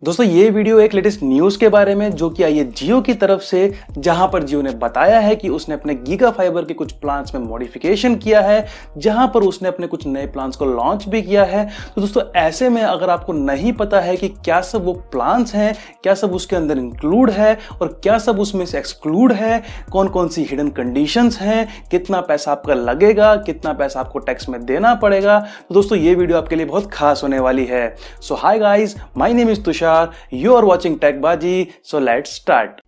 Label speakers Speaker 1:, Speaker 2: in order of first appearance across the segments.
Speaker 1: दोस्तों ये वीडियो एक लेटेस्ट न्यूज के बारे में जो कि आई है जियो की तरफ से, जहां पर जियो ने बताया है कि उसने अपने गीगा फाइबर के कुछ प्लान्स में मॉडिफिकेशन किया है, जहां पर उसने अपने कुछ नए प्लान्स को लॉन्च भी किया है। तो दोस्तों ऐसे में अगर आपको नहीं पता है कि क्या सब वो प्लान्स हैं, क्या सब उसके अंदर इंक्लूड है और क्या सब उसमें से एक्सक्लूड है, कौन कौन सी हिडन कंडीशंस हैं, कितना पैसा आपका लगेगा, कितना पैसा आपको टैक्स में देना पड़ेगा, तो दोस्तों ये वीडियो आपके लिए बहुत खास होने वाली है। So hi guys, my name is Tushar, you are watching TechBaji, so let's start।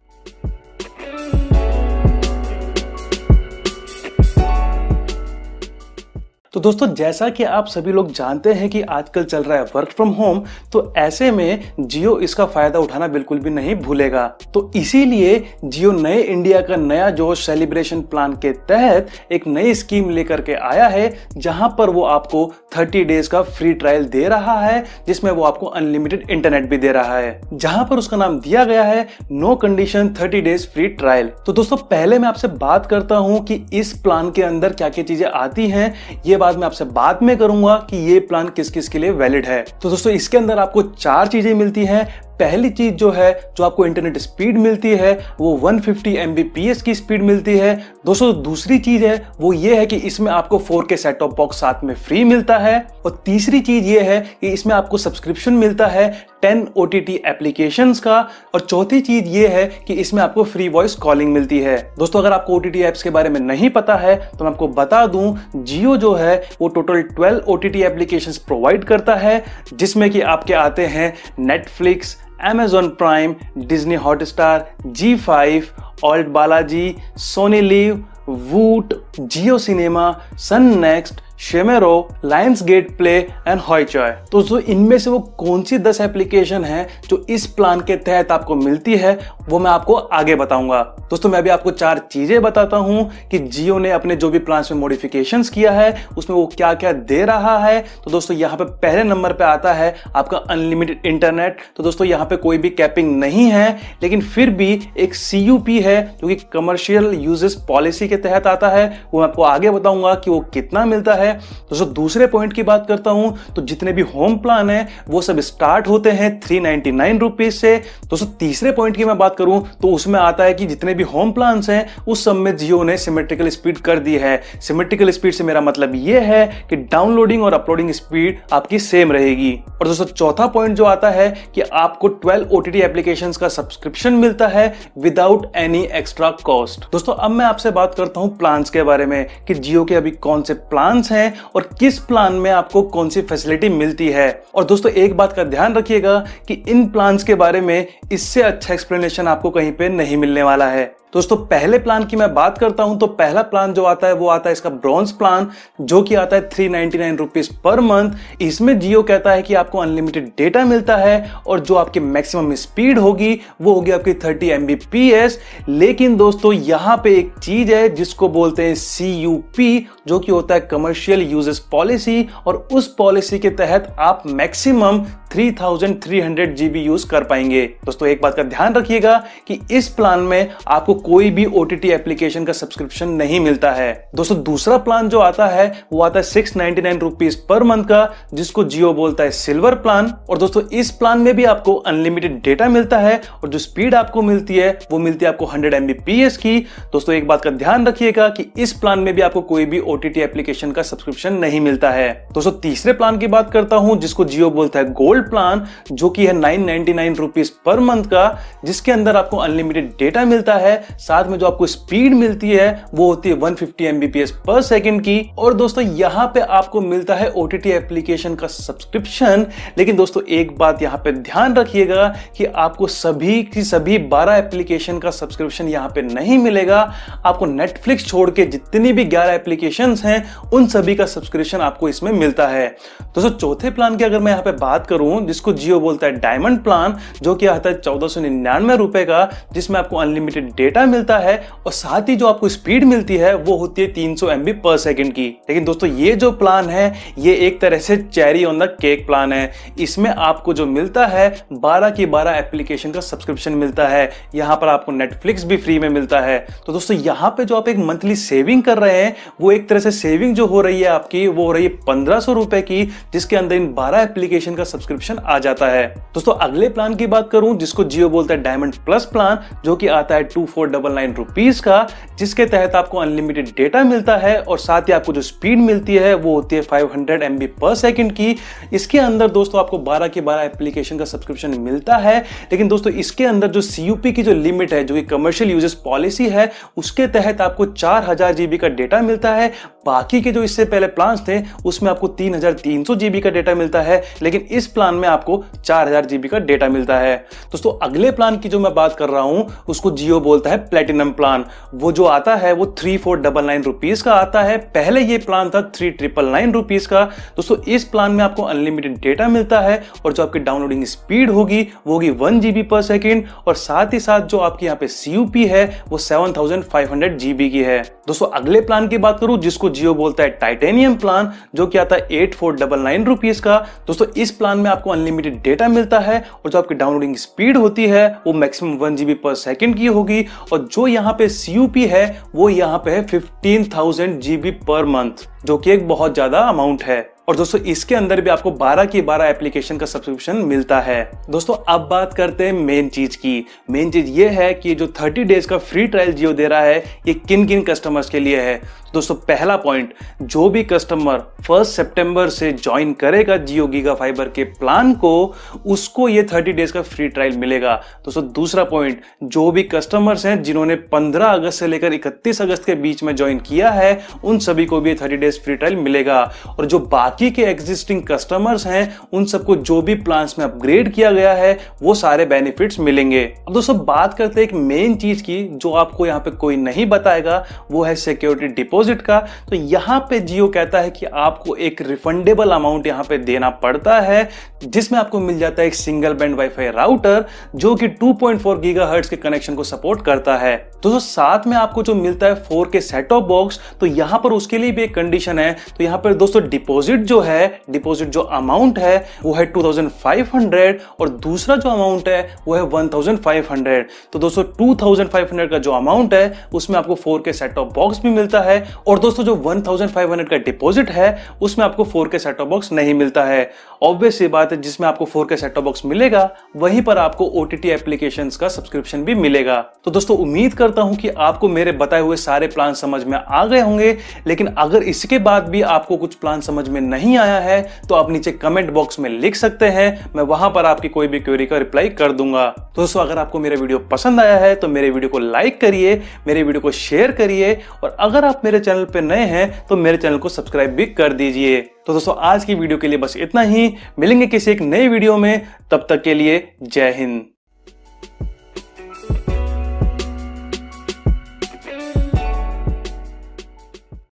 Speaker 1: तो दोस्तों जैसा कि आप सभी लोग जानते हैं कि आजकल चल रहा है वर्क फ्रॉम होम, तो ऐसे में जियो इसका फायदा उठाना बिल्कुल भी नहीं भूलेगा। तो इसीलिए जियो नए इंडिया का नया जोश सेलिब्रेशन प्लान के तहत एक नई स्कीम लेकर के आया है, जहां पर वो आपको 30 डेज का फ्री ट्रायल दे रहा है, जिसमें वो आपको अनलिमिटेड इंटरनेट भी दे रहा है, जहां पर उसका नाम दिया गया है no condition 30 days free trial. तो दोस्तों पहले मैं आपसे बात करता हूं कि इस प्लान के अंदर क्या क्या चीजें आती हैं, ये बाद में आपसे बाद में करूंगा कि ये प्लान किस किस के लिए वैलिड है। तो दोस्तों इसके अंदर आपको 4 चीजें मिलती हैं। पहली चीज जो है, जो आपको इंटरनेट स्पीड मिलती है वो 150 Mbps की स्पीड मिलती है। दोस्तों दूसरी चीज है वो ये है कि इसमें आपको 4K सेट टॉप बॉक्स साथ में फ्री मिलता है। और तीसरी चीज ये है कि इसमें आपको सब्सक्रिप्शन मिलता है 10 OTT एप्लीकेशंस का। और चौथी चीज ये है कि इसमें आपको फ्री वॉइस कॉलिंग मिलती है। दोस्तों अगर आपको OTT एप्स के बारे में नहीं पता है तो मैं आपको बता दूं, जियो जो है वो टोटल 12 OTT एप्लीकेशंस प्रोवाइड करता है, जिसमें कि आपके आते हैं Netflix, Amazon Prime, Disney Hotstar, G5, Alt Balaji, Sony LIV, Voot, Jio Cinema, Sun Next, Shemaroo, Lionsgate Play and Hoichoi. तो जो इनमें से वो कौन सी 10 एप्लीकेशन हैं जो इस प्लान के तहत आपको मिलती है, वो मैं आपको आगे बताऊंगा। दोस्तों मैं भी आपको 4 चीजें बताता हूं कि जियो ने अपने जो भी प्लान में मॉडिफिकेशंस किया है उसमें वो क्या क्या दे रहा है। तो दोस्तों यहाँ पे पहले नंबर पे आता है आपका अनलिमिटेड इंटरनेट। तो दोस्तों यहाँ पे कोई भी कैपिंग नहीं है, लेकिन फिर भी एक CUP है जो कि कमर्शियल यूजेस पॉलिसी के तहत आता है। वो मैं आपको आगे बताऊंगा कि वो कितना मिलता है। दोस्तों दूसरे पॉइंट की बात करता हूं तो जितने भी होम प्लान है वो सब स्टार्ट होते हैं 399 रुपीज से। दोस्तों तीसरे पॉइंट की मैं बात करूं तो उसमें आता है कि जितने भी होम प्लान्स हैं उस सब में जियो ने सिमेट्रिकल स्पीड कर दी है। सिमेट्रिकल स्पीड से मेरा मतलब ये है कि डाउनलोडिंग और अपलोडिंग स्पीड आपकी सेम रहेगी। और दोस्तों चौथा पॉइंट जो आता है कि आपको 12 OTT एप्लीकेशंस का सब्सक्रिप्शन मिलता है विदाउट एनी एक्स्ट्रा कॉस्ट। दोस्तों अब मैं आपसे बात करता हूं प्लान्स के बारे में कि जियो के अभी कौन से प्लान्स हैं और किस प्लान में आपको कौन सी फैसिलिटी मिलती है। और दोस्तों एक बात का ध्यान रखिएगा कि इन प्लान्स के बारे में इससे अच्छा एक्सप्लेनेशन आपको कहीं पे नहीं मिलने वाला है। दोस्तों पहले प्लान की मैं बात करता हूं तो पहला प्लान जो आता है वो आता है इसका ब्रॉन्ज प्लान, जो कि आता है 399 रुपीज पर मंथ। इसमें जियो कहता है कि आपको अनलिमिटेड डेटा मिलता है और जो आपकी मैक्सिमम स्पीड होगी वो होगी आपकी 30 Mbps। लेकिन दोस्तों यहां पे एक चीज है जिसको बोलते हैं CUP, जो कि होता है कमर्शियल यूजेस पॉलिसी, और उस पॉलिसी के तहत आप मैक्सिमम 3300 GB यूज कर पाएंगे। दोस्तों एक बात का ध्यान रखिएगा कि इस प्लान में आपको कोई भी OTT एप्लीकेशन का सब्सक्रिप्शन नहीं मिलता है। दोस्तों दूसरा प्लान जो आता है वो आता है 699 रुपीज पर मंथ का, जिसको जियो बोलता है सिल्वर प्लान। और दोस्तों इस प्लान में भी आपको अनलिमिटेड डेटा मिलता है और जो स्पीड आपको मिलती है वो मिलती है आपको 100 Mbps की। दोस्तों एक बात का ध्यान रखिएगा कि इस प्लान में भी आपको कोई भी OTT एप्लीकेशन का सब्सक्रिप्शन नहीं मिलता है। दोस्तों तीसरे प्लान की बात करता हूं जिसको जियो बोलता है गोल्ड प्लान, जो कि है 999 रुपीज पर मंथ का, जिसके अंदर आपको अनलिमिटेड डेटा मिलता है, साथ में जो आपको स्पीड मिलती है वो होती है 150 Mbps पर सेकंड की। और दोस्तों यहां पे आपको मिलता है OTT एप्लीकेशन का सब्सक्रिप्शन। लेकिन दोस्तों एक बात यहां पे ध्यान रखिएगा कि आपको सभी की सभी 12 एप्लीकेशन का सब्सक्रिप्शन यहां पे नहीं मिलेगा। आपको नेटफ्लिक्स छोड़ के जितनी भी 11 एप्लीकेशंस हैं उन सभी का सब्सक्रिप्शन आपको इसमें मिलता है। दोस्तों चौथे प्लान की अगर मैं यहां पे बात करूं जिसको जियो बोलता है डायमंड प्लान, जो कि आता है 1499 रुपए का, जिसमें आपको अनलिमिटेड डेटा मिलता है और साथ ही जो आपको स्पीड मिलती है वो होती है 300 MB पर सेकंड की। लेकिन दोस्तों ये जो प्लान है ये एक तरह से cherry on the cake plan है। इसमें आपको जो मिलता है 12 की 12 एप्लीकेशन का सब्सक्रिप्शन मिलता है। यहाँ पर आपको नेटफ्लिक्स भी फ्री में मिलता है। तो दोस्तों यहाँ पे जो आप एक मंथली सेविंग कर रहे हैं वो एक तरह से सेविंग जो हो रही है आपकी वो हो रही है 1500 रुपए की, जिसके अंदर इन 12 एप्लीकेशन का सब्सक्रिप्शन सब्सक्रिप्शन आ जाता है। दोस्तों अगले प्लान की बात करूं जिसको जियो बोलता है डायमंड प्लस प्लान, जो कि आता है 2499 रुपीज का, जिसके तहत आपको अनलिमिटेड डेटा मिलता है और साथ ही आपको जो स्पीड मिलती है वो होती है 500 MB पर सेकंड की। इसके अंदर दोस्तों आपको 12 के 12 एप्लीकेशन का सब्सक्रिप्शन मिलता है, लेकिन दोस्तों इसके अंदर जो CUP की जो लिमिट है, जो कि कमर्शियल यूजेस पॉलिसी है, उसके तहत आपको 4000 GB का डेटा मिलता है। बाकी के जो इससे पहले प्लान थे उसमें आपको 3300 GB का डेटा मिलता है, लेकिन इस प्लान में आपको 4000 GB का डेटा मिलता है। दोस्तों अगले प्लान की जो मैं बात कर रहा हूं उसको जियो बोलता है प्लेटिनम प्लान। वो जो आता है वो 3499 रुपीज का आता है। पहले ये प्लान था 3999 रुपीज का। दोस्तों इस प्लान में आपको अनलिमिटेड डेटा मिलता है और जो आपकी डाउनलोडिंग स्पीड होगी वो होगी 1 GB पर सेकेंड, और साथ ही साथ जो आपकी यहाँ पे CUP है वो 7500 GB की है। दोस्तों अगले प्लान की बात करूं जिसको जियो बोलता है टाइटेनियम प्लान, जो कि आता है 8499 रुपीज का। दोस्तों इस प्लान में आपको अनलिमिटेड डेटा मिलता है और जो आपकी डाउनलोडिंग स्पीड होती है वो मैक्सिमम 1 GB पर सेकेंड की होगी, और जो यहाँ पे CUP है वो यहाँ पे है 15000 GB पर मंथ, जो कि एक बहुत ज्यादा अमाउंट है। और दोस्तों इसके अंदर भी आपको 12 की 12 एप्लीकेशन का सब्सक्रिप्शन मिलता है। दोस्तों अब बात करते हैं मेन चीज की। मेन चीज ये है कि जो 30 डेज का फ्री ट्रायल जियो दे रहा है ये किन किन कस्टमर्स के लिए है। दोस्तों पहला पॉइंट, जो भी कस्टमर 1 सितंबर से ज्वाइन करेगा जियो गीगा फाइबर के प्लान को, उसको ये 30 डेज का फ्री ट्रायल मिलेगा। दोस्तों दूसरा पॉइंट, जो भी कस्टमर्स हैं जिन्होंने 15 अगस्त से लेकर 31 अगस्त के बीच में ज्वाइन किया है, उन सभी को भी 30 डेज फ्री ट्रायल मिलेगा। और जो बाकी के एग्जिस्टिंग कस्टमर्स हैं उन सबको जो भी प्लान्स में अपग्रेड किया गया है वो सारे बेनिफिट्स मिलेंगे। अब दोस्तों बात करते हैं एक मेन चीज की जो आपको यहाँ पे कोई नहीं बताएगा, वो है सिक्योरिटी डिपॉजिट का। तो यहाँ पे जियो कहता है कि आपको एक रिफंडेबल अमाउंट यहाँ पे देना पड़ता है, जिसमें आपको मिल जाता है एक सिंगल बैंड वाईफाई राउटर जो कि 2.4 गीगाहर्ट्ज के कनेक्शन को सपोर्ट करता है। दोस्तों साथ में आपको जो मिलता है 4K सेट टॉप बॉक्स, तो यहाँ पर उसके लिए भी एक कंडीशन है। तो यहाँ पर दोस्तों डिपॉजिट जो अमाउंट है वो है 2500 और दूसरा जो अमाउंट है वो है 1500। तो दोस्तों 2500 का जो अमाउंट है उसमें आपको 4K सेट टॉप बॉक्स भी मिलता है, और दोस्तों जो 1500 का डिपॉजिट है उसमें आपको 4K सेट टॉप बॉक्स नहीं मिलता है। ऑब्वियस सी बात है, जिसमें आपको 4K सेट टॉप बॉक्स मिलेगा वहीं पर आपको OTT एप्लीकेशंस का सब्सक्रिप्शन भी मिलेगा। तो दोस्तों उम्मीद करता हूं कि आपको मेरे बताए हुए सारे प्लान समझ में आ गए होंगे, लेकिन अगर इसके बाद भी आपको कुछ प्लान समझ में नहीं आया है तो आप नीचे कमेंट बॉक्स में लिख सकते हैं, मैं वहां पर आपकी कोई भी क्वेरी का रिप्लाई कर दूंगा। तो दोस्तों अगर आपको मेरा वीडियो पसंद आया है तो मेरे वीडियो को लाइक करिए, मेरे वीडियो को शेयर करिए, और अगर आप मेरे चैनल पे नए हैं तो मेरे चैनल को सब्सक्राइब भी कर दीजिए। तो दोस्तों आज की वीडियो के लिए बस इतना ही, मिलेंगे किसी एक नए वीडियो में, तब तक के लिए जय हिंद।